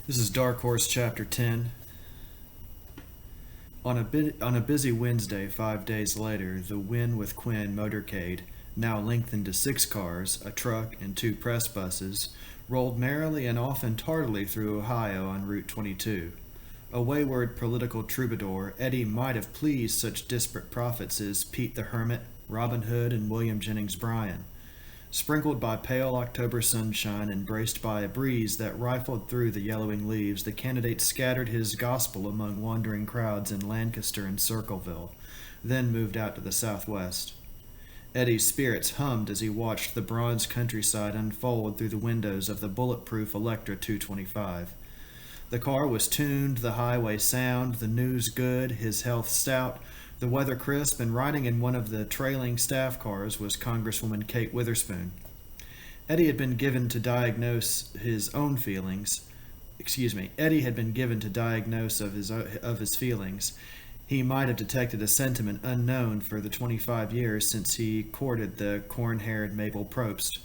This is Dark Horse Chapter 10. On a busy Wednesday 5 days later, the Win with Quinn motorcade, now lengthened to 6 cars, a truck, and 2 press buses, rolled merrily and often tardily through Ohio on Route 22. A wayward political troubadour, Eddie might have pleased such disparate prophets as Pete the Hermit, Robin Hood, and William Jennings Bryan. Sprinkled by pale October sunshine and braced by a breeze that rifled through the yellowing leaves, the candidate scattered his gospel among wandering crowds in Lancaster and Circleville, then moved out to the southwest. Eddie's spirits hummed as he watched the bronze countryside unfold through the windows of the bulletproof Electra 225. The car was tuned, the highway sound, the news good, his health stout, the weather crisp, and riding in one of the trailing staff cars was Congresswoman Kate Witherspoon. Eddie had been given to diagnose his own feelings. Eddie had been given to diagnose of his feelings. He might have detected a sentiment unknown for the 25 years since he courted the corn-haired Mabel Probst.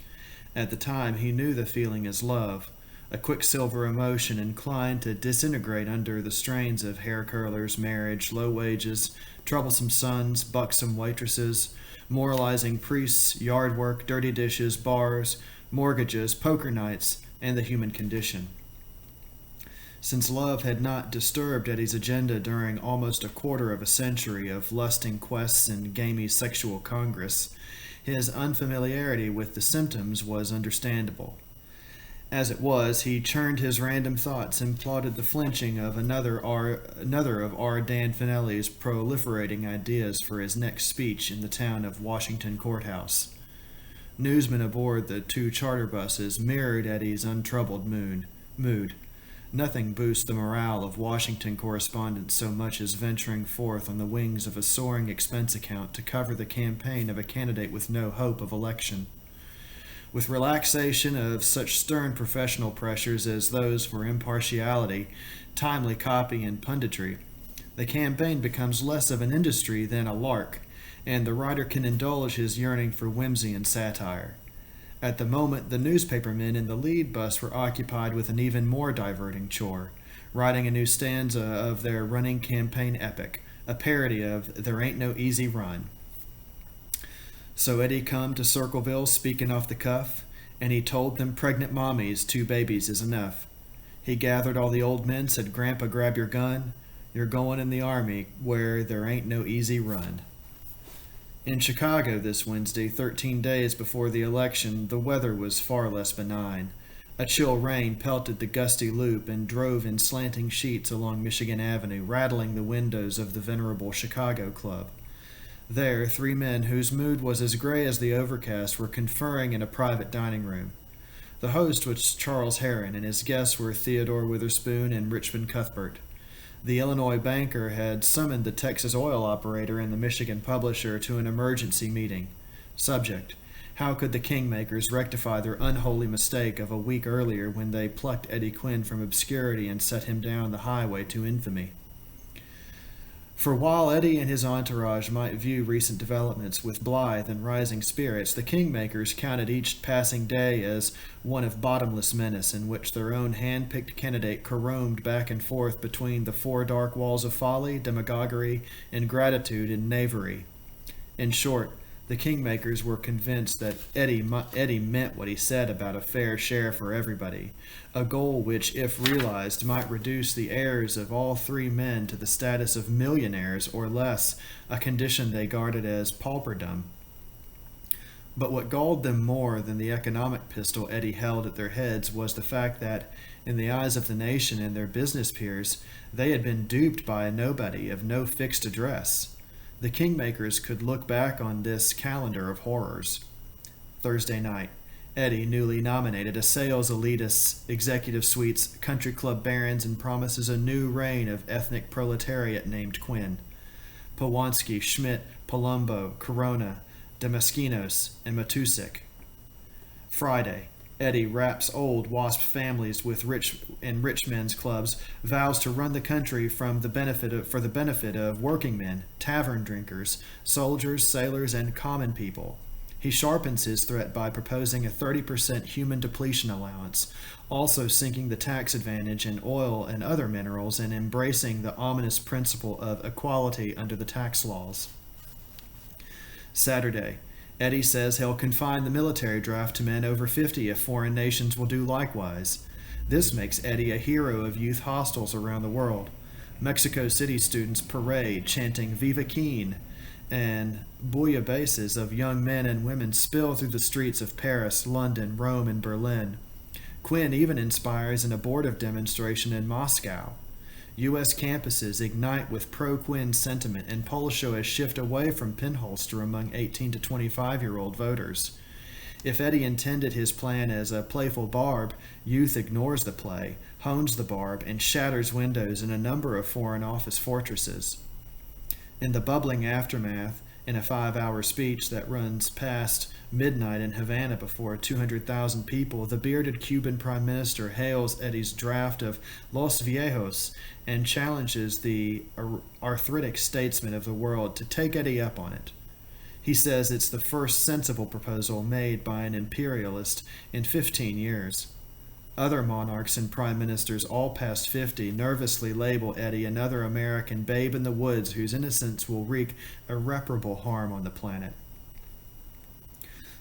At the time, he knew the feeling as love, a quicksilver emotion inclined to disintegrate under the strains of hair curlers, marriage, low wages, troublesome sons, buxom waitresses, moralizing priests, yard work, dirty dishes, bars, mortgages, poker nights, and the human condition. Since love had not disturbed Eddie's agenda during almost a quarter of a century of lusting quests and gamey sexual congress, his unfamiliarity with the symptoms was understandable. As it was, he churned his random thoughts and plotted the flinching of another of R. Dan Finelli's proliferating ideas for his next speech in the town of Washington Courthouse. Newsmen aboard the 2 charter buses mirrored Eddie's untroubled mood. Nothing boosts the morale of Washington correspondents so much as venturing forth on the wings of a soaring expense account to cover the campaign of a candidate with no hope of election. With relaxation of such stern professional pressures as those for impartiality, timely copy, and punditry, the campaign becomes less of an industry than a lark, and the writer can indulge his yearning for whimsy and satire. At the moment, the newspapermen in the lead bus were occupied with an even more diverting chore, writing a new stanza of their running campaign epic, a parody of There Ain't No Easy Run. So Eddie come to Circleville speaking off the cuff, and he told them pregnant mommies 2 babies is enough. He gathered all the old men, said, "Grandpa, grab your gun. You're going in the army where there ain't no easy run." In Chicago this Wednesday, 13 days before the election, the weather was far less benign. A chill rain pelted the gusty loop and drove in slanting sheets along Michigan Avenue, rattling the windows of the venerable Chicago Club. There, 3 men whose mood was as gray as the overcast were conferring in a private dining room. The host was Charles Herron, and his guests were Theodore Witherspoon and Richmond Cuthbert. The Illinois banker had summoned the Texas oil operator and the Michigan publisher to an emergency meeting. Subject: how could the Kingmakers rectify their unholy mistake of a week earlier when they plucked Eddie Quinn from obscurity and set him down the highway to infamy? For while Eddie and his entourage might view recent developments with blithe and rising spirits, the Kingmakers counted each passing day as one of bottomless menace in which their own hand-picked candidate caromed back and forth between the 4 dark walls of folly, demagoguery, ingratitude, and knavery. In short, the Kingmakers were convinced that Eddie meant what he said about a fair share for everybody, a goal which, if realized, might reduce the heirs of all 3 men to the status of millionaires or less, a condition they guarded as pauperdom. But what galled them more than the economic pistol Eddie held at their heads was the fact that, in the eyes of the nation and their business peers, they had been duped by a nobody of no fixed address. The Kingmakers could look back on this calendar of horrors. Thursday night, Eddie, newly nominated, assails elitists, executive suites, country club barons, and promises a new reign of ethnic proletariat named Quinn. Powanski, Schmidt, Palumbo, Corona, Damaskinos, and Matusik. Friday, Eddie wraps old WASP families with rich men's clubs, vows to run the country for the benefit of working men, tavern drinkers, soldiers, sailors, and common people. He sharpens his threat by proposing a 30% human depletion allowance, also sinking the tax advantage in oil and other minerals and embracing the ominous principle of equality under the tax laws. Saturday, Eddie says he'll confine the military draft to men over 50 if foreign nations will do likewise. This makes Eddie a hero of youth hostels around the world. Mexico City students parade chanting Viva Keen, and bouillabaisse of young men and women spill through the streets of Paris, London, Rome, and Berlin. Quinn even inspires an abortive demonstration in Moscow. U.S. campuses ignite with pro-Quinn sentiment, and polls show a shift away from pinholster among 18 to 25-year-old voters. If Eddie intended his plan as a playful barb, youth ignores the play, hones the barb, and shatters windows in a number of Foreign Office fortresses. In the bubbling aftermath, in a 5-hour speech that runs past midnight in Havana before 200,000 people, the bearded Cuban prime minister hails Eddie's draft of Los Viejos and challenges the arthritic statesmen of the world to take Eddie up on it. He says it's the first sensible proposal made by an imperialist in 15 years. Other monarchs and prime ministers, all past 50, nervously label Eddie another American babe in the woods whose innocence will wreak irreparable harm on the planet.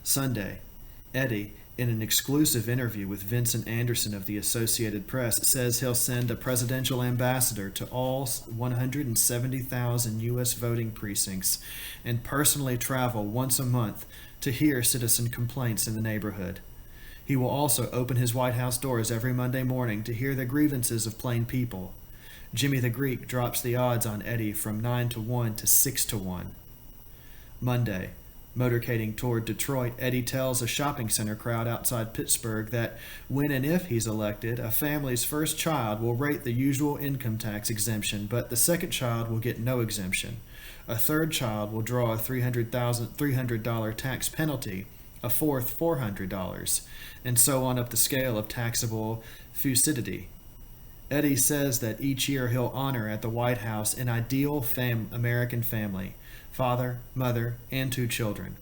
Sunday, Eddie, in an exclusive interview with Vincent Anderson of the Associated Press, says he'll send a presidential ambassador to all 170,000 U.S. voting precincts and personally travel once a month to hear citizen complaints in the neighborhood. He will also open his White House doors every Monday morning to hear the grievances of plain people. Jimmy the Greek drops the odds on Eddie from 9-1 to 6-1. Monday, motorcading toward Detroit, Eddie tells a shopping center crowd outside Pittsburgh that when and if he's elected, a family's first child will rate the usual income tax exemption, but the second child will get no exemption. A third child will draw a $300 tax penalty, a fourth $400, and so on up the scale of taxable fusidity. Eddie says that each year he'll honor at the White House an ideal American family, father, mother, and 2 children.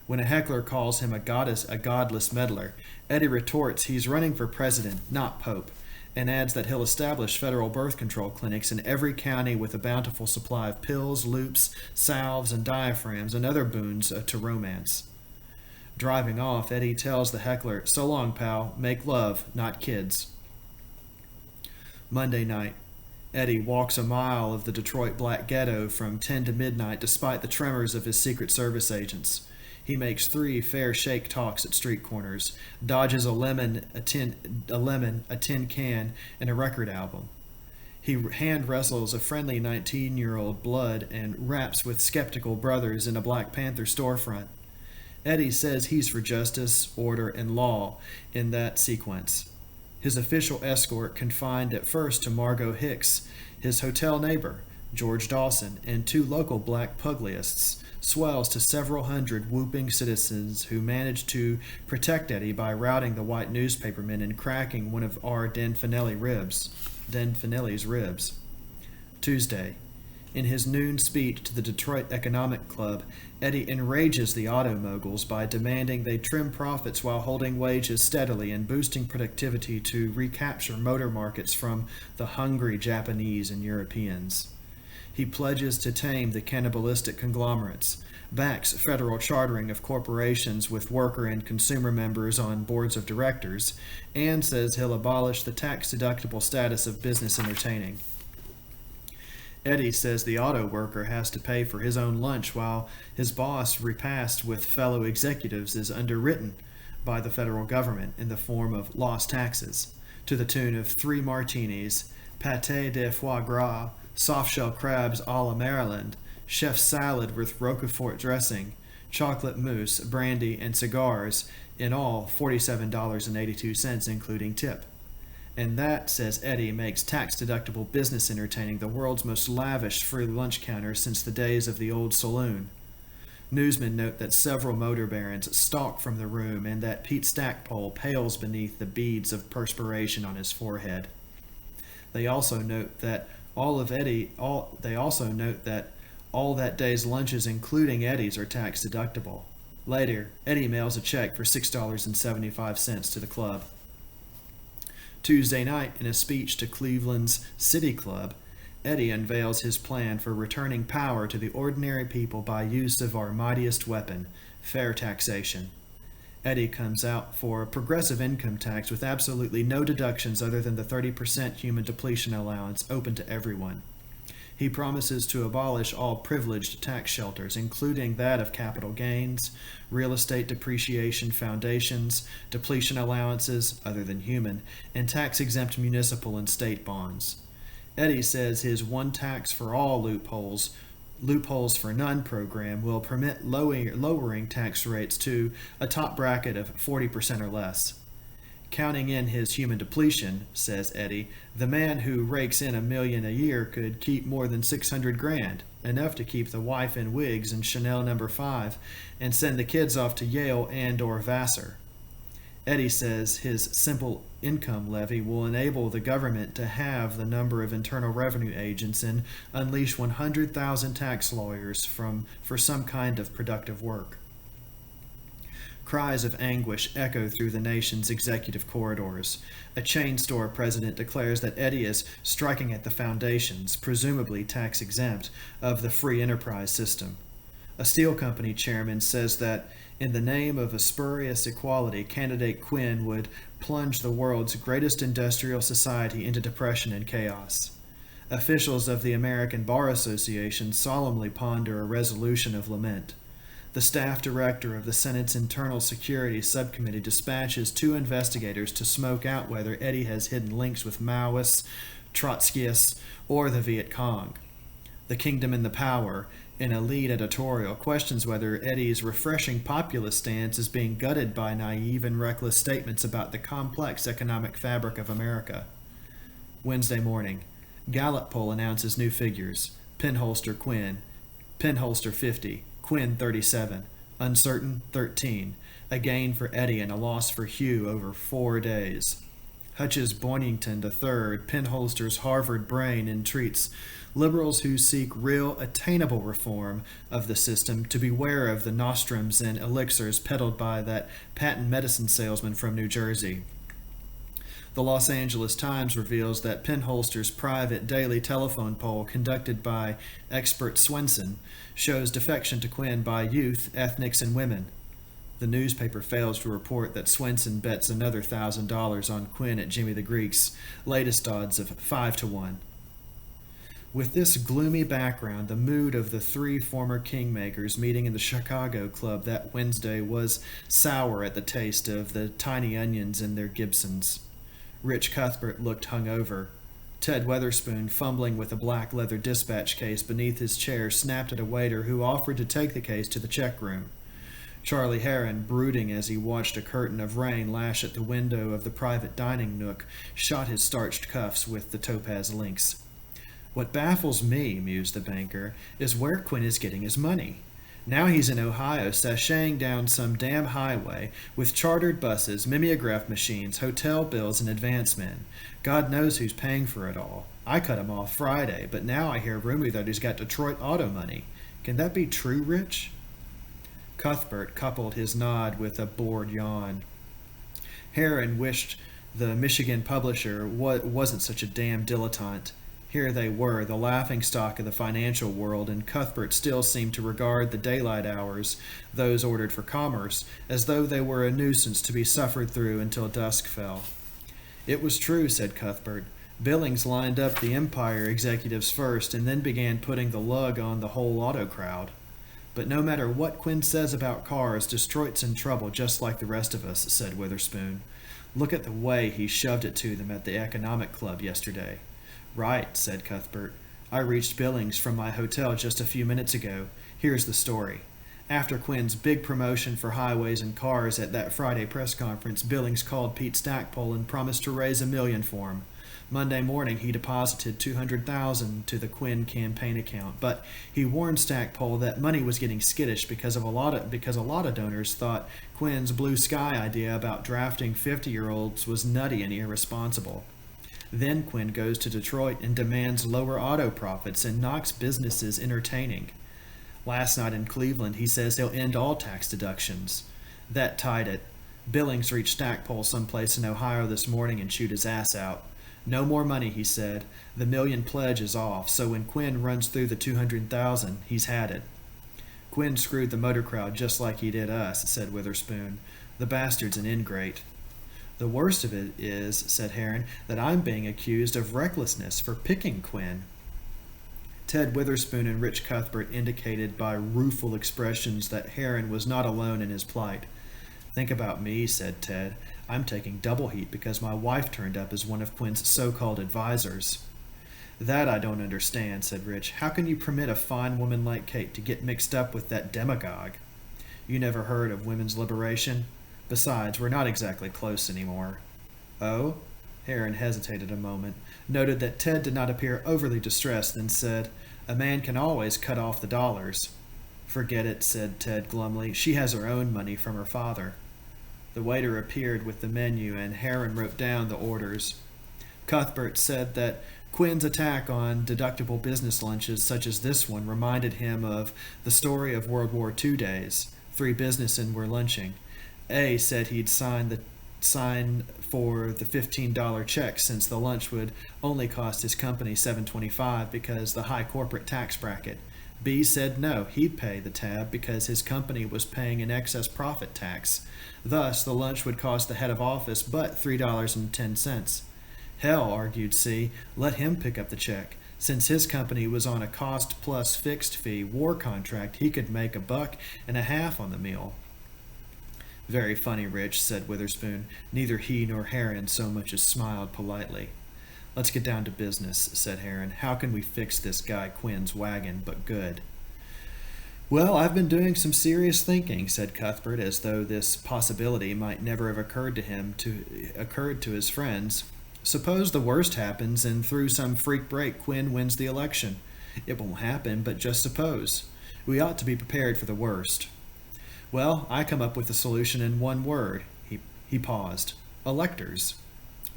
When a heckler calls him a godless meddler, Eddie retorts he's running for president, not pope, and adds that he'll establish federal birth control clinics in every county with a bountiful supply of pills, loops, salves, and diaphragms, and other boons to romance. Driving off, Eddie tells the heckler, "So long, pal. Make love, not kids." Monday night, Eddie walks a mile of the Detroit Black Ghetto from 10 to midnight despite the tremors of his Secret Service agents. He makes 3 fair shake talks at street corners, dodges a lemon, a tin can, and a record album. He hand wrestles a friendly 19-year-old blood and raps with skeptical brothers in a Black Panther storefront. Eddie says he's for justice, order, and law in that sequence. His official escort confined at first to Margot Hicks, his hotel neighbor, George Dawson, and 2 local black pugilists, swells to several hundred whooping citizens who managed to protect Eddie by routing the white newspapermen and cracking one of R. Dan Finelli's ribs. Tuesday, in his noon speech to the Detroit Economic Club, Eddie enrages the auto moguls by demanding they trim profits while holding wages steadily and boosting productivity to recapture motor markets from the hungry Japanese and Europeans. He pledges to tame the cannibalistic conglomerates, backs federal chartering of corporations with worker and consumer members on boards of directors, and says he'll abolish the tax-deductible status of business entertaining. Eddie says the auto worker has to pay for his own lunch while his boss repast with fellow executives is underwritten by the federal government in the form of lost taxes, to the tune of 3 martinis, pâté de foie gras, soft-shell crabs a la Maryland, chef's salad with Roquefort dressing, chocolate mousse, brandy, and cigars, in all $47.82 including tip. And that, says Eddie, makes tax-deductible business entertaining the world's most lavish free lunch counter since the days of the old saloon. Newsmen note that several motor barons stalk from the room and that Pete Stackpole pales beneath the beads of perspiration on his forehead. They also note that all that day's lunches, including Eddie's, are tax-deductible. Later, Eddie mails a check for $6.75 to the club. Tuesday night, in a speech to Cleveland's City Club, Eddie unveils his plan for returning power to the ordinary people by use of our mightiest weapon, fair taxation. Eddie comes out for a progressive income tax with absolutely no deductions other than the 30% human depletion allowance open to everyone. He promises to abolish all privileged tax shelters, including that of capital gains, real estate depreciation foundations, depletion allowances, other than human, and tax-exempt municipal and state bonds. Eddie says his one tax for all loopholes for none program will permit lowering tax rates to a top bracket of 40% or less. Counting in his human depletion, says Eddie, the man who rakes in $1 million a year could keep more than $600,000, enough to keep the wife in wigs and Chanel No. 5 and send the kids off to Yale and/or Vassar. Eddie says his simple income levy will enable the government to halve the number of Internal Revenue agents and unleash 100,000 tax lawyers for some kind of productive work. Cries of anguish echo through the nation's executive corridors. A chain store president declares that Eddie is striking at the foundations, presumably tax-exempt, of the free enterprise system. A steel company chairman says that in the name of a spurious equality, candidate Quinn would plunge the world's greatest industrial society into depression and chaos. Officials of the American Bar Association solemnly ponder a resolution of lament. The staff director of the Senate's Internal Security Subcommittee dispatches 2 investigators to smoke out whether Eddie has hidden links with Maoists, Trotskyists, or the Viet Cong. The Kingdom and the Power, in a lead editorial, questions whether Eddie's refreshing populist stance is being gutted by naive and reckless statements about the complex economic fabric of America. Wednesday morning, Gallup poll announces new figures. Penholster Quinn, Penholster 50, Quinn 37, uncertain 13, a gain for Eddie and a loss for Hugh over 4 days. Hutch's Boynton III, Penholster's Harvard brain, entreats liberals who seek real, attainable reform of the system to beware of the nostrums and elixirs peddled by that patent medicine salesman from New Jersey. The Los Angeles Times reveals that Penholster's private daily telephone poll conducted by expert Swenson shows defection to Quinn by youth, ethnics, and women. The newspaper fails to report that Swenson bets another $1,000 on Quinn at Jimmy the Greek's latest odds of 5-1. With this gloomy background, the mood of the 3 former kingmakers meeting in the Chicago Club that Wednesday was sour at the taste of the tiny onions in their Gibsons. Rich Cuthbert looked hungover. Ted Weatherspoon, fumbling with a black leather dispatch case beneath his chair, snapped at a waiter who offered to take the case to the check room. Charlie Heron, brooding as he watched a curtain of rain lash at the window of the private dining nook, shot his starched cuffs with the topaz links. What baffles me, mused the banker, is where Quinn is getting his money. Now he's in Ohio, sashaying down some damn highway with chartered buses, mimeograph machines, hotel bills, and advance men. God knows who's paying for it all. I cut him off Friday, but now I hear rumor that he's got Detroit auto money. Can that be true, Rich? Cuthbert coupled his nod with a bored yawn. Heron wished the Michigan publisher wasn't such a damn dilettante. Here they were, the laughingstock of the financial world, and Cuthbert still seemed to regard the daylight hours, those ordered for commerce, as though they were a nuisance to be suffered through until dusk fell. It was true, said Cuthbert. Billings lined up the Empire executives first and then began putting the lug on the whole auto crowd. But no matter what Quinn says about cars, Detroit's in trouble just like the rest of us, said Witherspoon. Look at the way he shoved it to them at the Economic Club yesterday. Right, said Cuthbert. I reached Billings from my hotel just a few minutes ago. Here's the story. After Quinn's big promotion for highways and cars at that Friday press conference, Billings called Pete Stackpole and promised to raise $1 million for him. Monday morning, he deposited $200,000 to the Quinn campaign account, but he warned Stackpole that money was getting skittish because a lot of donors thought Quinn's blue sky idea about drafting 50-year-olds was nutty and irresponsible. Then Quinn goes to Detroit and demands lower auto profits and knocks businesses entertaining. Last night in Cleveland, he says he'll end all tax deductions. That tied it. Billings reached Stackpole someplace in Ohio this morning and chewed his ass out. No more money, he said. The million pledge is off, so when Quinn runs through the 200,000, he's had it. Quinn screwed the motor crowd just like he did us, said Witherspoon. The bastard's an ingrate. The worst of it is, said Heron, that I'm being accused of recklessness for picking Quinn. Ted Witherspoon and Rich Cuthbert indicated by rueful expressions that Heron was not alone in his plight. Think about me, said Ted. I'm taking double heat because my wife turned up as one of Quinn's so-called advisors. That I don't understand, said Rich. How can you permit a fine woman like Kate to get mixed up with that demagogue? You never heard of women's liberation? Besides, we're not exactly close anymore. Oh? Heron hesitated a moment, noted that Ted did not appear overly distressed, then said, A man can always cut off the dollars. Forget it, said Ted glumly. She has her own money from her father. The waiter appeared with the menu, and Heron wrote down the orders. Cuthbert said that Quinn's attack on deductible business lunches such as this one reminded him of the story of World War II days. 3 businessmen were lunching. A said he'd sign for the $15 check since the lunch would only cost his company $7.25 because the high corporate tax bracket. B said no, he'd pay the tab because his company was paying an excess profit tax. Thus, the lunch would cost the head of office but $3.10. Hell, argued C, let him pick up the check. Since his company was on a cost plus fixed fee war contract, he could make $1.50 on the meal. Very funny, Rich, said Witherspoon. Neither he nor Heron so much as smiled politely. Let's get down to business, said Heron. How can we fix this guy Quinn's wagon but good? Well, I've been doing some serious thinking, said Cuthbert, as though this possibility might never have occurred to his friends. Suppose the worst happens and through some freak break Quinn wins the election. It won't happen, but just suppose. We ought to be prepared for the worst. Well, I come up with a solution in one word. He paused. Electors.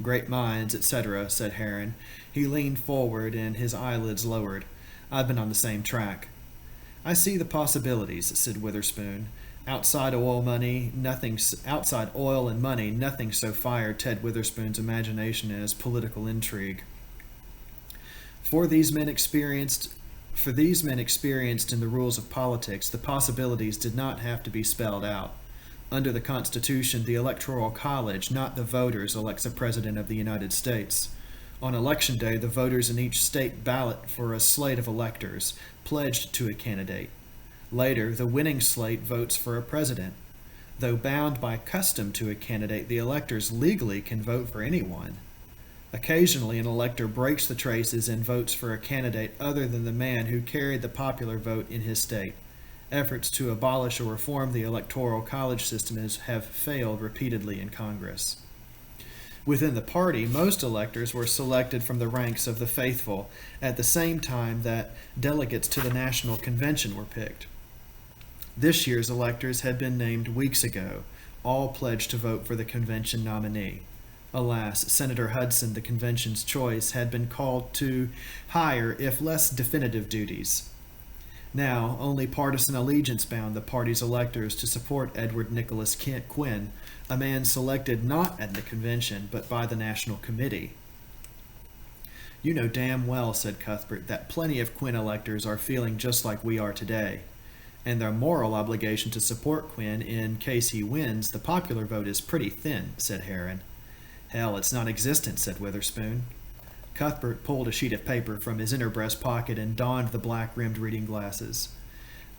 Great minds, etc., said Heron. He leaned forward and his eyelids lowered. I've been on the same track. I see the possibilities, said Witherspoon. Outside oil and money, nothing so fired Ted Witherspoon's imagination as political intrigue. For these men experienced in the rules of politics, the possibilities did not have to be spelled out. Under the Constitution, the Electoral College, not the voters, elects a President of the United States. On Election Day, the voters in each state ballot for a slate of electors, pledged to a candidate. Later, the winning slate votes for a president. Though bound by custom to a candidate, the electors legally can vote for anyone. Occasionally, an elector breaks the traces and votes for a candidate other than the man who carried the popular vote in his state. Efforts to abolish or reform the Electoral College system have failed repeatedly in Congress. Within the party, most electors were selected from the ranks of the faithful, at the same time that delegates to the National Convention were picked. This year's electors had been named weeks ago, all pledged to vote for the convention nominee. Alas, Senator Hudson, the convention's choice, had been called to higher, if less definitive duties. Now, only partisan allegiance bound the party's electors to support Edward Nicholas Quinn, a man selected not at the convention, but by the National Committee. You know damn well, said Cuthbert, that plenty of Quinn electors are feeling just like we are today. And their moral obligation to support Quinn in case he wins, the popular vote is pretty thin, said Heron. Hell, it's non-existent, said Witherspoon. Cuthbert pulled a sheet of paper from his inner breast pocket and donned the black-rimmed reading glasses.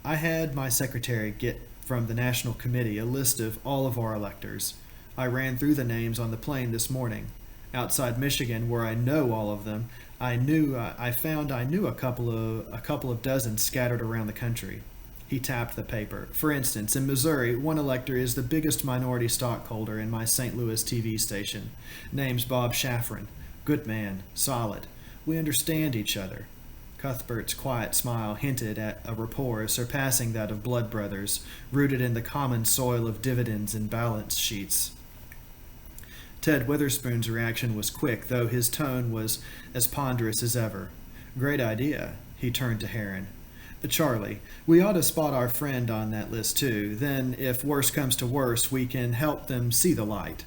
I had my secretary get from the National Committee a list of all of our electors. I ran through the names on the plane this morning. Outside Michigan, where I know all of them, I knew a couple of dozen scattered around the country. He tapped the paper. For instance, in Missouri, one elector is the biggest minority stockholder in my St. Louis TV station. Name's Bob Shafran. Good man. Solid. We understand each other. Cuthbert's quiet smile hinted at a rapport surpassing that of blood brothers, rooted in the common soil of dividends and balance sheets. Ted Witherspoon's reaction was quick, though his tone was as ponderous as ever. Great idea. He turned to Heron. Charlie, we ought to spot our friend on that list too. Then, if worse comes to worse, we can help them see the light.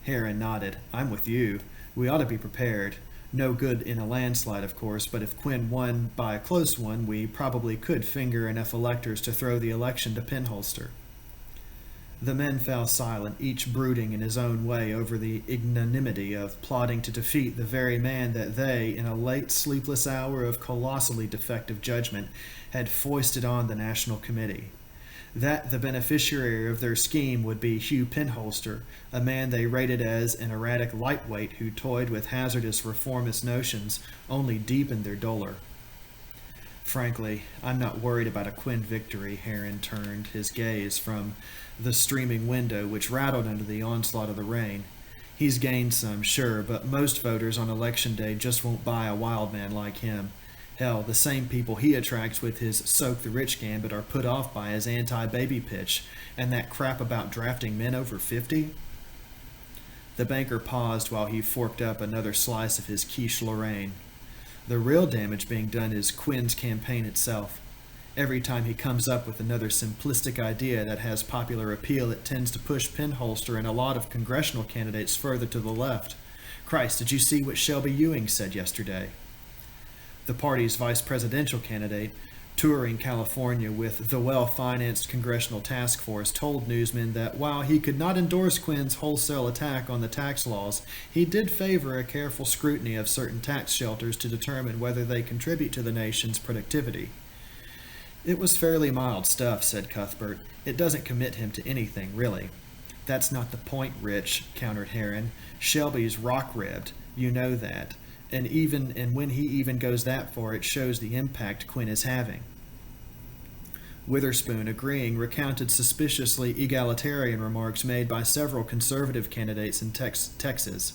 Heron nodded. I'm with you. We ought to be prepared. No good in a landslide, of course, but if Quinn won by a close one, we probably could finger enough electors to throw the election to Penholster. The men fell silent, each brooding in his own way over the ignominy of plotting to defeat the very man that they, in a late sleepless hour of colossally defective judgment, had foisted on the National Committee. That the beneficiary of their scheme would be Hugh Penholster, a man they rated as an erratic lightweight who toyed with hazardous reformist notions, only deepened their dolor. Frankly, I'm not worried about a Quinn victory. Heron turned his gaze from the streaming window which rattled under the onslaught of the rain. He's gained some, sure, but most voters on election day just won't buy a wild man like him. Hell, the same people he attracts with his soak the rich gambit are put off by his anti-baby pitch and that crap about drafting men over 50. The banker paused while he forked up another slice of his quiche Lorraine. The real damage being done is Quinn's campaign itself. Every time he comes up with another simplistic idea that has popular appeal, it tends to push Penholster and a lot of congressional candidates further to the left. Christ, did you see what Shelby Ewing said yesterday? The party's vice presidential candidate, touring California with the well-financed congressional task force, told newsmen that while he could not endorse Quinn's wholesale attack on the tax laws, he did favor a careful scrutiny of certain tax shelters to determine whether they contribute to the nation's productivity. It was fairly mild stuff, said Cuthbert. It doesn't commit him to anything, really. That's not the point, Rich, countered Heron. Shelby's rock-ribbed. You know that. And when he even goes that far, it shows the impact Quinn is having. Witherspoon, agreeing, recounted suspiciously egalitarian remarks made by several conservative candidates in Texas.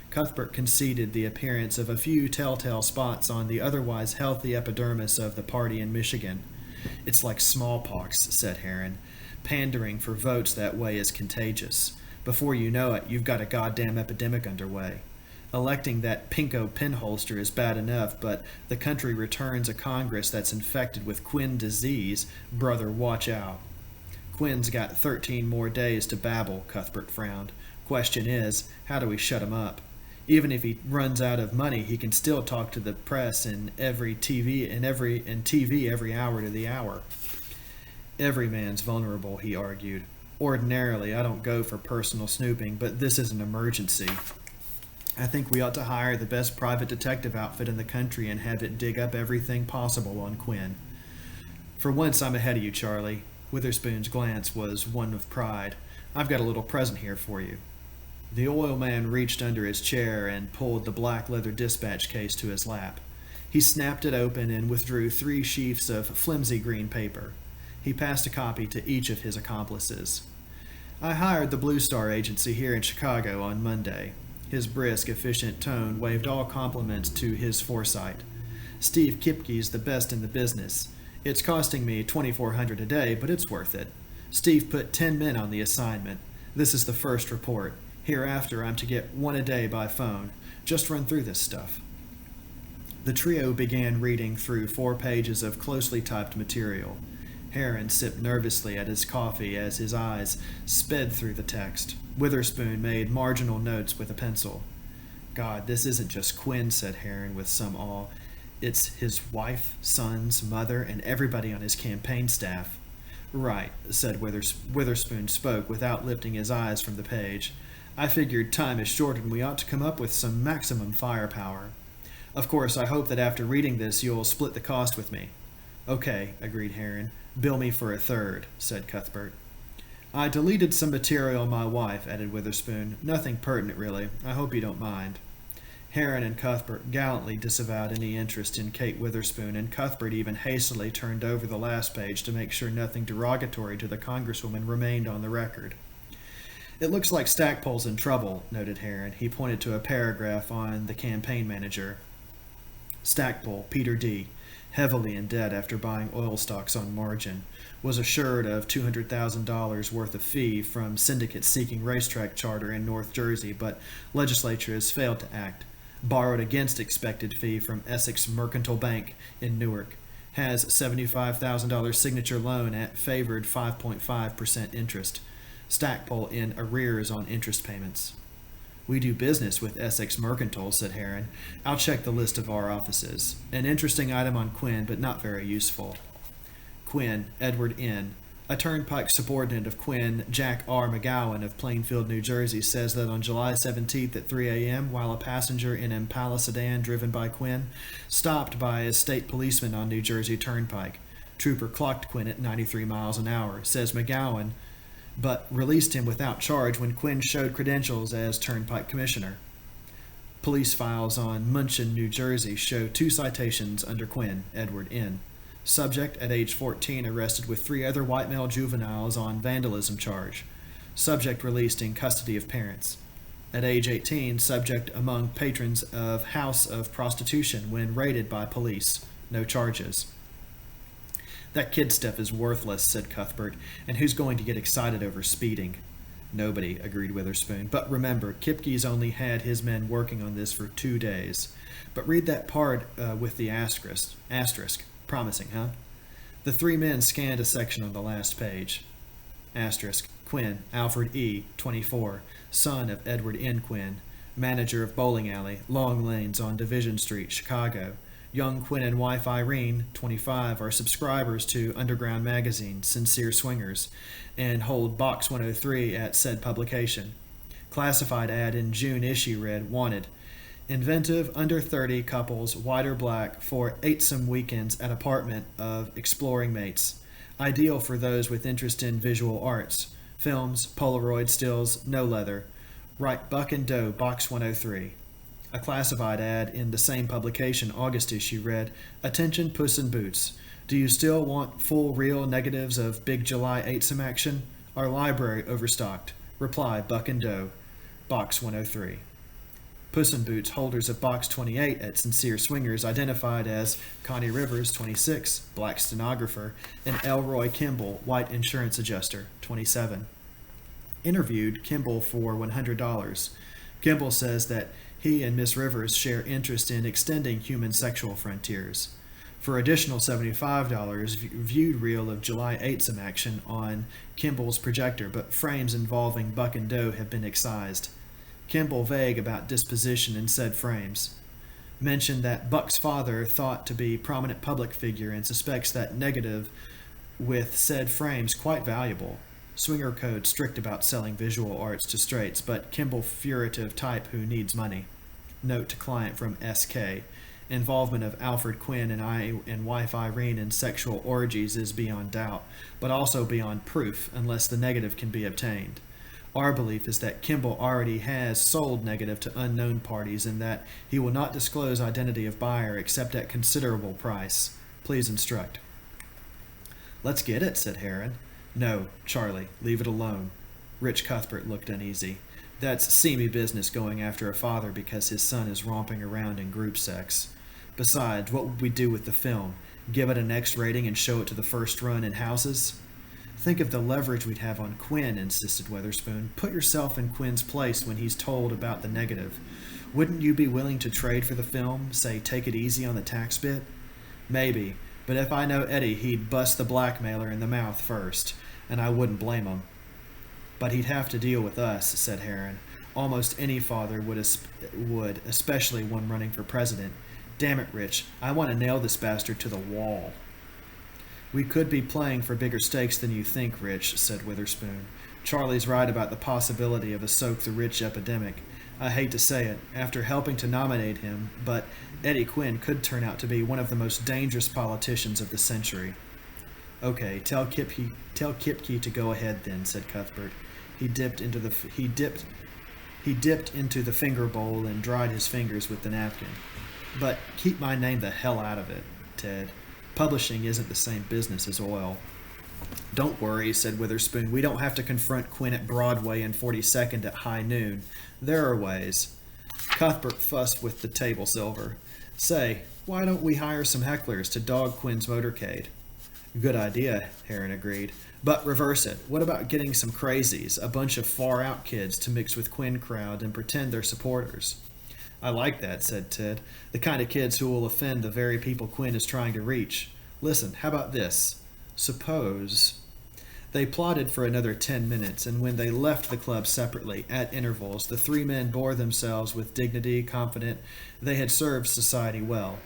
Cuthbert conceded the appearance of a few telltale spots on the otherwise healthy epidermis of the party in Michigan. It's like smallpox, said Heron. Pandering for votes that way is contagious. Before you know it, you've got a goddamn epidemic underway. Electing that pinko Penholster is bad enough, but the country returns a Congress that's infected with Quinn disease. Brother, watch out. Quinn's got 13 more days to babble, Cuthbert frowned. Question is, how do we shut him up? Even if he runs out of money, he can still talk to the press in TV every hour to the hour. Every man's vulnerable, he argued. Ordinarily, I don't go for personal snooping, but this is an emergency. I think we ought to hire the best private detective outfit in the country and have it dig up everything possible on Quinn. For once, I'm ahead of you, Charlie. Witherspoon's glance was one of pride. I've got a little present here for you. The oil man reached under his chair and pulled the black leather dispatch case to his lap. He snapped it open and withdrew 3 sheafs of flimsy green paper. He passed a copy to each of his accomplices. I hired the Blue Star Agency here in Chicago on Monday. His brisk, efficient tone waved all compliments to his foresight. Steve Kipke's the best in the business. It's costing me $2,400 a day, but it's worth it. Steve put 10 men on the assignment. This is the first report. Hereafter, I'm to get 1 a day by phone. Just run through this stuff. The trio began reading through 4 pages of closely typed material. Heron sipped nervously at his coffee as his eyes sped through the text. Witherspoon made marginal notes with a pencil. God, this isn't just Quinn, said Heron with some awe. It's his wife, sons, mother, and everybody on his campaign staff. Right, said Witherspoon spoke without lifting his eyes from the page. I figured time is short and we ought to come up with some maximum firepower. Of course, I hope that after reading this you'll split the cost with me. Okay, agreed Heron. Bill me for a third, said Cuthbert. I deleted some material on my wife, added Witherspoon. Nothing pertinent, really. I hope you don't mind. Heron and Cuthbert gallantly disavowed any interest in Kate Witherspoon, and Cuthbert even hastily turned over the last page to make sure nothing derogatory to the Congresswoman remained on the record. It looks like Stackpole's in trouble, noted Heron. He pointed to a paragraph on the campaign manager. Stackpole, Peter D., heavily in debt after buying oil stocks on margin, was assured of $200,000 worth of fee from syndicates seeking racetrack charter in North Jersey, but legislature has failed to act. Borrowed against expected fee from Essex Mercantile Bank in Newark. Has $75,000 signature loan at favored 5.5% interest. Stackpole in arrears on interest payments. We do business with Essex Mercantile, said Heron. I'll check the list of our offices. An interesting item on Quinn, but not very useful. Quinn, Edward N., a turnpike subordinate of Quinn, Jack R. McGowan of Plainfield, New Jersey, says that on July 17th at 3 a.m., while a passenger in an Impala sedan driven by Quinn, stopped by a state policeman on New Jersey Turnpike. Trooper clocked Quinn at 93 miles an hour, says McGowan, but released him without charge when Quinn showed credentials as Turnpike Commissioner. Police files on Munchin, New Jersey show 2 citations under Quinn, Edward N. Subject at age 14 arrested with 3 other white male juveniles on vandalism charge. Subject released in custody of parents. At age 18, subject among patrons of House of Prostitution when raided by police. No charges. That kid stuff is worthless, said Cuthbert, and who's going to get excited over speeding? Nobody, agreed Witherspoon. But remember, Kipke's only had his men working on this for 2 days. But read that part with the asterisk. Promising, huh? The 3 men scanned a section on the last page. Asterisk. Quinn, Alfred E., 24, son of Edward N. Quinn, manager of bowling alley, Long Lanes on Division Street, Chicago. Young Quinn and wife Irene, 25, are subscribers to Underground Magazine, Sincere Swingers, and hold Box 103 at said publication. Classified ad in June issue read, Wanted. Inventive under 30 couples, white or black, for 8-some weekends at apartment of exploring mates. Ideal for those with interest in visual arts. Films, Polaroid stills, no leather. Write Buck and Doe, Box 103. A classified ad in the same publication, August issue, read, Attention Puss in Boots. Do you still want full reel negatives of Big July 8-some action? Our library overstocked. Reply Buck and Doe, Box 103. Puss in Boots holders of Box 28 at Sincere Swingers identified as Connie Rivers, 26, black stenographer, and Elroy Kimball, white insurance adjuster, 27. Interviewed Kimball for $100. Kimball says that he and Miss Rivers share interest in extending human sexual frontiers. For additional $75, viewed reel of July 8-some action on Kimball's projector, but frames involving Buck and Doe have been excised. Kimball vague about disposition in said frames. Mentioned that Buck's father thought to be prominent public figure and suspects that negative with said frames quite valuable. Swinger code strict about selling visual arts to straights, but Kimball furtive type who needs money. Note to client from SK. Involvement of Alfred Quinn and wife Irene in sexual orgies is beyond doubt, but also beyond proof unless the negative can be obtained. Our belief is that Kimball already has sold negative to unknown parties and that he will not disclose identity of buyer except at considerable price. Please instruct. Let's get it, said Heron. No, Charlie, leave it alone. Rich Cuthbert looked uneasy. That's seamy business going after a father because his son is romping around in group sex. Besides, what would we do with the film? Give it an X rating and show it to the first run in houses? Think of the leverage we'd have on Quinn, insisted Witherspoon. Put yourself in Quinn's place when he's told about the negative. Wouldn't you be willing to trade for the film, say take it easy on the tax bit? Maybe, but if I know Eddie, he'd bust the blackmailer in the mouth first, and I wouldn't blame him. But he'd have to deal with us, said Heron. Almost any father would, especially one running for president. Damn it, Rich, I want to nail this bastard to the wall. We could be playing for bigger stakes than you think, Rich, said Witherspoon. Charlie's right about the possibility of a soak-the-rich epidemic. I hate to say it, after helping to nominate him, but Eddie Quinn could turn out to be one of the most dangerous politicians of the century. Okay, tell Kipke to go ahead then, said Cuthbert. He dipped into the finger bowl and dried his fingers with the napkin. But keep my name the hell out of it, Ted. Publishing isn't the same business as oil. Don't worry, said Witherspoon. We don't have to confront Quinn at Broadway and 42nd at high noon. There are ways. Cuthbert fussed with the table silver. Say, why don't we hire some hecklers to dog Quinn's motorcade? Good idea, Heron agreed. But reverse it. What about getting some crazies, a bunch of far-out kids to mix with Quinn crowd and pretend they're supporters? I like that, said Ted. The kind of kids who will offend the very people Quinn is trying to reach. Listen, how about this? Suppose. They plotted for another 10 minutes, and when they left the club separately, at intervals, the three men bore themselves with dignity, confident they had served society well.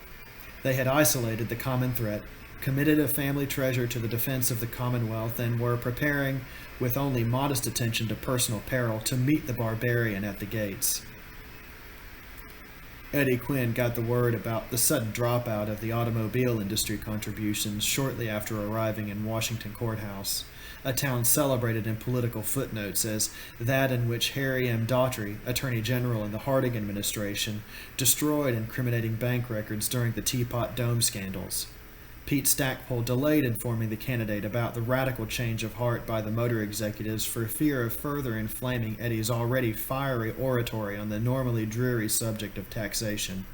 They had isolated the common threat, committed a family treasure to the defense of the Commonwealth, and were preparing, with only modest attention to personal peril, to meet the barbarian at the gates. Eddie Quinn got the word about the sudden dropout of the automobile industry contributions shortly after arriving in Washington Courthouse, a town celebrated in political footnotes as that in which Harry M. Daughtry, Attorney General in the Harding administration, destroyed incriminating bank records during the Teapot Dome scandals. Pete Stackpole delayed informing the candidate about the radical change of heart by the motor executives for fear of further inflaming Eddie's already fiery oratory on the normally dreary subject of taxation.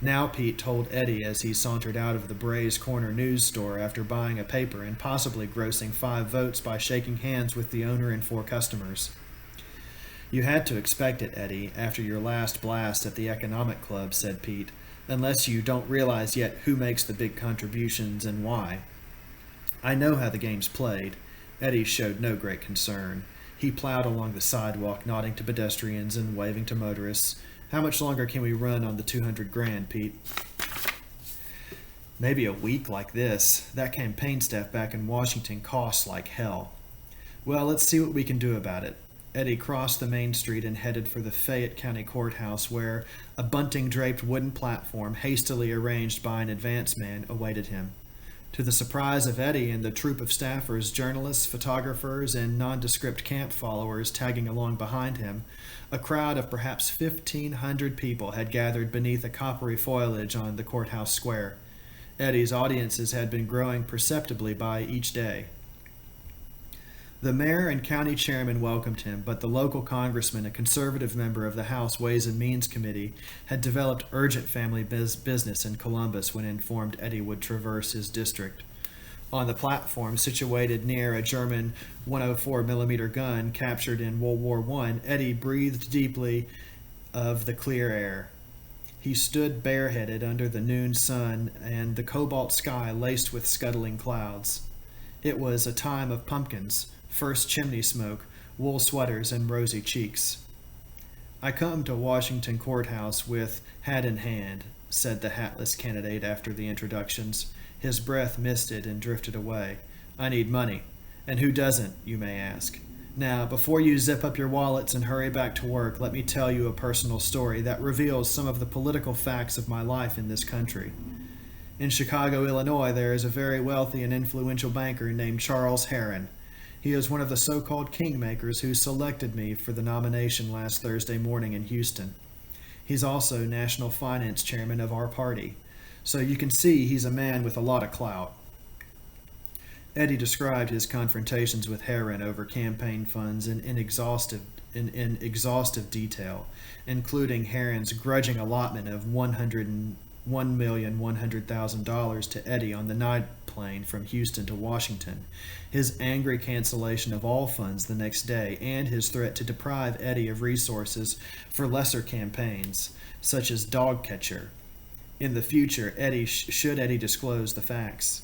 Now Pete told Eddie as he sauntered out of the Bray's Corner news store after buying a paper and possibly grossing 5 votes by shaking hands with the owner and 4 customers. "You had to expect it, Eddie, after your last blast at the Economic Club," said Pete, "unless you don't realize yet who makes the big contributions and why." "I know how the game's played." Eddie showed no great concern. He plowed along the sidewalk, nodding to pedestrians and waving to motorists. "How much longer can we run on the 200 grand, Pete?" "Maybe a week like this. That campaign staff back in Washington costs like hell." "Well, let's see what we can do about it." Eddie crossed the main street and headed for the Fayette County Courthouse, where a bunting-draped wooden platform, hastily arranged by an advance man, awaited him. To the surprise of Eddie and the troop of staffers, journalists, photographers, and nondescript camp followers tagging along behind him, a crowd of perhaps 1,500 people had gathered beneath a coppery foliage on the courthouse square. Eddie's audiences had been growing perceptibly by each day. The mayor and county chairman welcomed him, but the local congressman, a conservative member of the House Ways and Means Committee, had developed urgent family business in Columbus when informed Eddie would traverse his district. On the platform, situated near a German 104mm gun captured in World War I, Eddie breathed deeply of the clear air. He stood bareheaded under the noon sun and the cobalt sky laced with scuttling clouds. It was a time of pumpkins, first chimney smoke, wool sweaters, and rosy cheeks. "I come to Washington Courthouse with hat in hand," said the hatless candidate after the introductions. His breath misted and drifted away. "I need money. And who doesn't, you may ask? Now, before you zip up your wallets and hurry back to work, let me tell you a personal story that reveals some of the political facts of my life in this country. In Chicago, Illinois, there is a very wealthy and influential banker named Charles Herron. He is one of the so-called kingmakers who selected me for the nomination last Thursday morning in Houston. He's also national finance chairman of our party. So you can see he's a man with a lot of clout." Eddie described his confrontations with Herron over campaign funds in exhaustive detail, including Herron's grudging allotment of $101,100,000 to Eddie on the night plane from Houston to Washington, his angry cancellation of all funds the next day, and his threat to deprive Eddie of resources for lesser campaigns, such as dog catcher. In the future, should Eddie disclose the facts.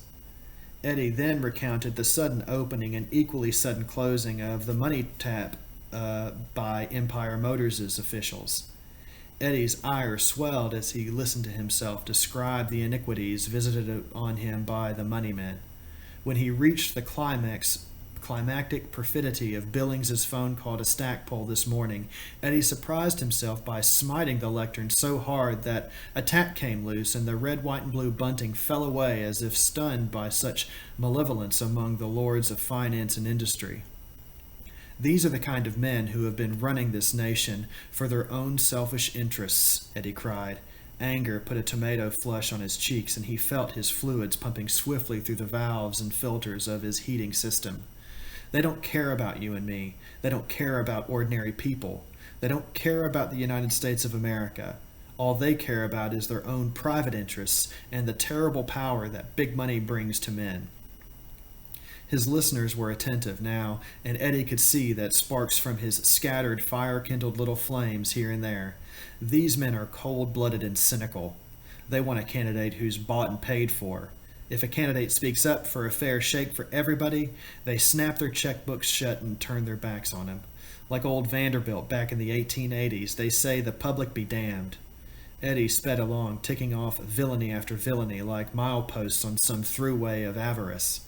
Eddie then recounted the sudden opening and equally sudden closing of the money tap by Empire Motors' officials. Eddie's ire swelled as he listened to himself describe the iniquities visited on him by the moneymen. When he reached the climactic perfidy of Billings's phone call to Stackpole this morning, Eddie surprised himself by smiting the lectern so hard that a tap came loose and the red, white, and blue bunting fell away as if stunned by such malevolence among the lords of finance and industry. "These are the kind of men who have been running this nation for their own selfish interests," Eddie cried. Anger put a tomato flush on his cheeks, and he felt his fluids pumping swiftly through the valves and filters of his heating system. "They don't care about you and me. They don't care about ordinary people. They don't care about the United States of America. All they care about is their own private interests and the terrible power that big money brings to men." His listeners were attentive now, and Eddie could see that sparks from his scattered, fire-kindled little flames here and there. These men are cold-blooded and cynical. They want a candidate who's bought and paid for. If a candidate speaks up for a fair shake for everybody, they snap their checkbooks shut and turn their backs on him. Like old Vanderbilt back in the 1880s, they say the public be damned. Eddie sped along, ticking off villainy after villainy like mileposts on some throughway of avarice.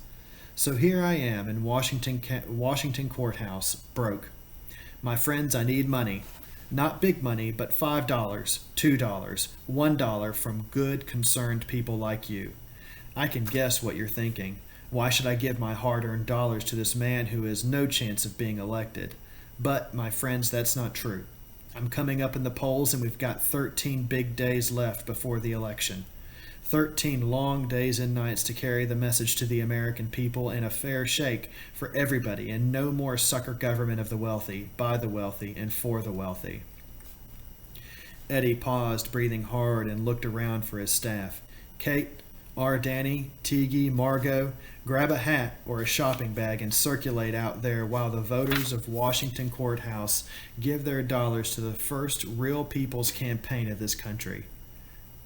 So here I am in Washington Courthouse, broke. My friends, I need money. Not big money, but $5, $2, $1 from good, concerned people like you. I can guess what you're thinking. Why should I give my hard-earned dollars to this man who has no chance of being elected? But, my friends, that's not true. I'm coming up in the polls, and we've got 13 big days left before the election. 13 long days and nights to carry the message to the American people and a fair shake for everybody, and no more sucker government of the wealthy, by the wealthy, and for the wealthy. Eddie paused, breathing hard, and looked around for his staff. Kate, R. Danny, Teague, Margot, grab a hat or a shopping bag and circulate out there while the voters of Washington Courthouse give their dollars to the first real people's campaign of this country.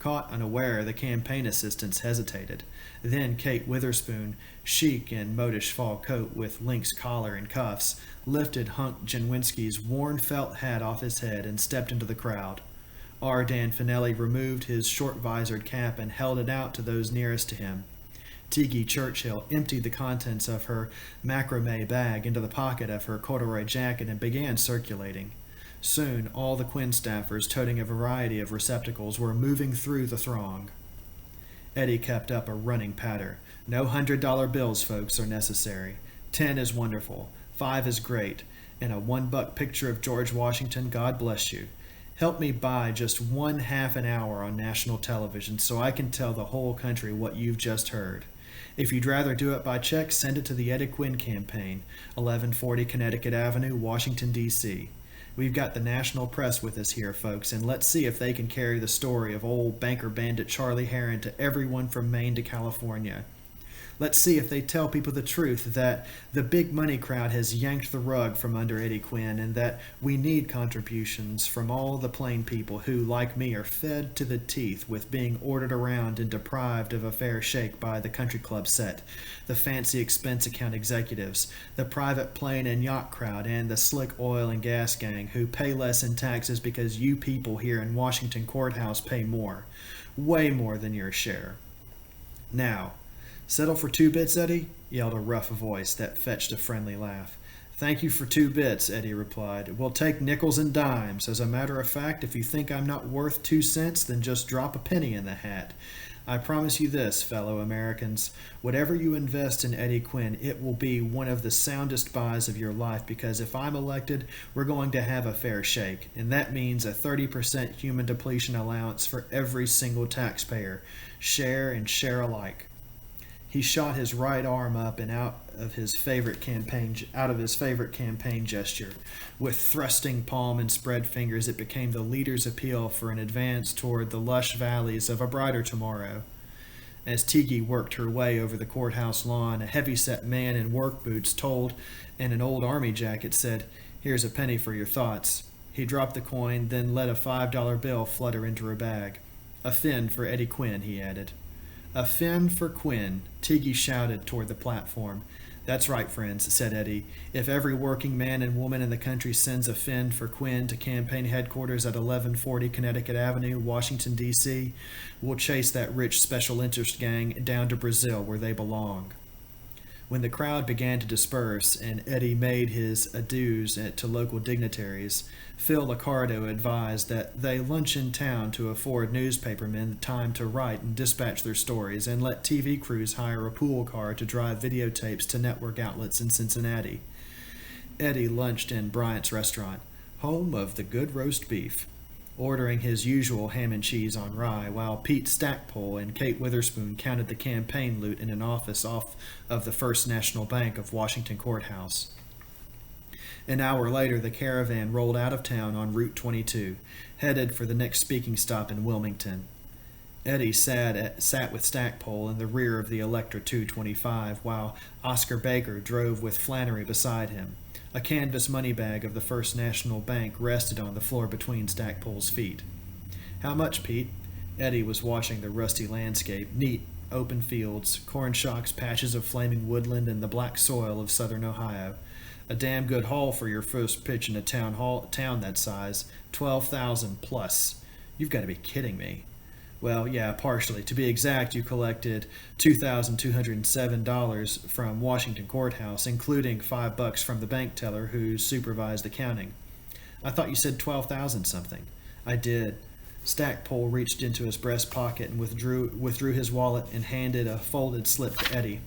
Caught unaware, the campaign assistants hesitated. Then Kate Witherspoon, chic in modish fall coat with lynx collar and cuffs, lifted Hunk Jenwinski's worn felt hat off his head and stepped into the crowd. R. Dan Finelli removed his short-visored cap and held it out to those nearest to him. Teague Churchill emptied the contents of her macrame bag into the pocket of her corduroy jacket and began circulating. Soon, all the Quinn staffers, toting a variety of receptacles, were moving through the throng. Eddie kept up a running patter. No $100 bills, folks, are necessary. 10 is wonderful. 5 is great. And a $1 picture of George Washington, God bless you. Help me buy just 1/2 an hour on national television so I can tell the whole country what you've just heard. If you'd rather do it by check, send it to the Eddie Quinn Campaign, 1140 Connecticut Avenue, Washington, D.C. We've got the national press with us here, folks, and let's see if they can carry the story of old banker bandit Charlie Heron to everyone from Maine to California. Let's see if they tell people the truth that the big money crowd has yanked the rug from under Eddie Quinn and that we need contributions from all the plain people who, like me, are fed to the teeth with being ordered around and deprived of a fair shake by the country club set, the fancy expense account executives, the private plane and yacht crowd, and the slick oil and gas gang who pay less in taxes because you people here in Washington Courthouse pay more, way more than your share. Now, settle for 2 bits, Eddie? Yelled a rough voice that fetched a friendly laugh. Thank you for 2 bits, Eddie replied. We'll take nickels and dimes. As a matter of fact, if you think I'm not worth 2 cents, then just drop a penny in the hat. I promise you this, fellow Americans. Whatever you invest in Eddie Quinn, it will be one of the soundest buys of your life, because if I'm elected, we're going to have a fair shake, and that means a 30% human depletion allowance for every single taxpayer. Share and share alike. He shot his right arm up and out of his favorite campaign gesture. With thrusting palm and spread fingers, it became the leader's appeal for an advance toward the lush valleys of a brighter tomorrow. As Teague worked her way over the courthouse lawn, a heavy-set man in work boots told, and an old army jacket said, "Here's a penny for your thoughts." He dropped the coin, then let a $5 bill flutter into her bag. "A fin for Eddie Quinn," he added. "A fin for Quinn," Teague shouted toward the platform. "That's right, friends," said Eddie. "If every working man and woman in the country sends a fin for Quinn to campaign headquarters at 1140 Connecticut Avenue, Washington, D.C., we'll chase that rich special interest gang down to Brazil where they belong." When the crowd began to disperse and Eddie made his adieus to local dignitaries, Phil Liccardo advised that they lunch in town to afford newspapermen the time to write and dispatch their stories, and let TV crews hire a pool car to drive videotapes to network outlets in Cincinnati. Eddie lunched in Bryant's restaurant, home of the good roast beef, ordering his usual ham and cheese on rye, while Pete Stackpole and Kate Witherspoon counted the campaign loot in an office off of the First National Bank of Washington Courthouse. An hour later, the caravan rolled out of town on Route 22, headed for the next speaking stop in Wilmington. Eddie sat with Stackpole in the rear of the Electra 225, while Oscar Baker drove with Flannery beside him. A canvas money bag of the First National Bank rested on the floor between Stackpole's feet. "How much, Pete?" Eddie was watching the rusty landscape, neat, open fields, corn shocks, patches of flaming woodland, and the black soil of southern Ohio. A damn good haul for your first pitch in a town that size. 12,000 plus. You've got to be kidding me. Well, yeah, partially. To be exact, you collected $2,207 from Washington Courthouse, including $5 from the bank teller who supervised accounting. I thought you said 12,000 something. I did. Stackpole reached into his breast pocket and withdrew his wallet and handed a folded slip to Eddie.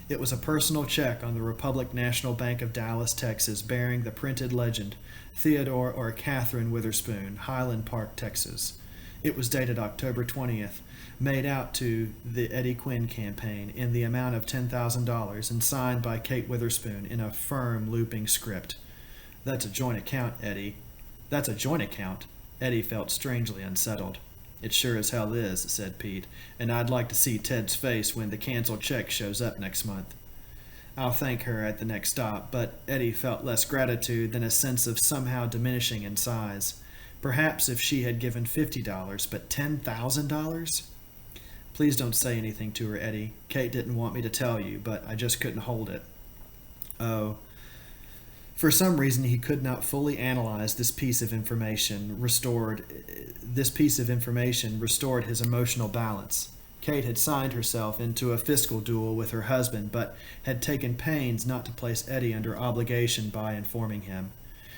It was a personal check on the Republic National Bank of Dallas, Texas, bearing the printed legend, Theodore or Catherine Witherspoon, Highland Park, Texas. It was dated October 20th, made out to the Eddie Quinn campaign in the amount of $10,000 and signed by Kate Witherspoon in a firm, looping script. That's a joint account, Eddie. That's a joint account. Eddie felt strangely unsettled. It sure as hell is, said Pete, and I'd like to see Ted's face when the canceled check shows up next month. I'll thank her at the next stop, but Eddie felt less gratitude than a sense of somehow diminishing in size. Perhaps if she had given $50, but $10,000? Please don't say anything to her, Eddie. Kate didn't want me to tell you, but I just couldn't hold it. Oh. For some reason, he could not fully analyze this piece of information restored his emotional balance. Kate had signed herself into a fiscal duel with her husband, but had taken pains not to place Eddie under obligation by informing him.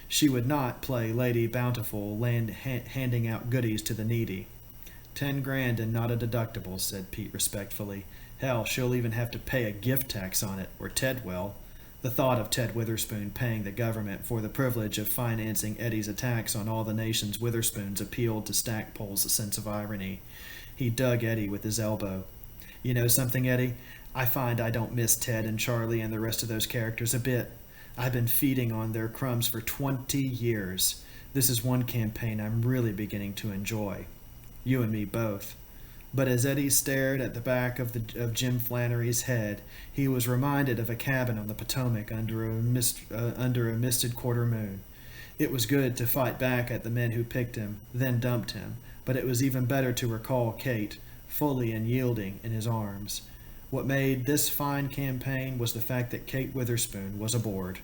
She would not play Lady Bountiful, handing out goodies to the needy. 10 grand and not a deductible, said Pete respectfully. Hell, she'll even have to pay a gift tax on it, or Ted will. The thought of Ted Witherspoon paying the government for the privilege of financing Eddie's attacks on all the nation's Witherspoons appealed to Stackpole's sense of irony. He dug Eddie with his elbow. You know something, Eddie? I find I don't miss Ted and Charlie and the rest of those characters a bit. I've been feeding on their crumbs for 20 years. This is one campaign I'm really beginning to enjoy. You and me both. But as Eddie stared at the back of Jim Flannery's head, he was reminded of a cabin on the Potomac under a misted quarter moon. It was good to fight back at the men who picked him, then dumped him, but it was even better to recall Kate, fully and yielding, in his arms. What made this fine campaign was the fact that Kate Witherspoon was aboard.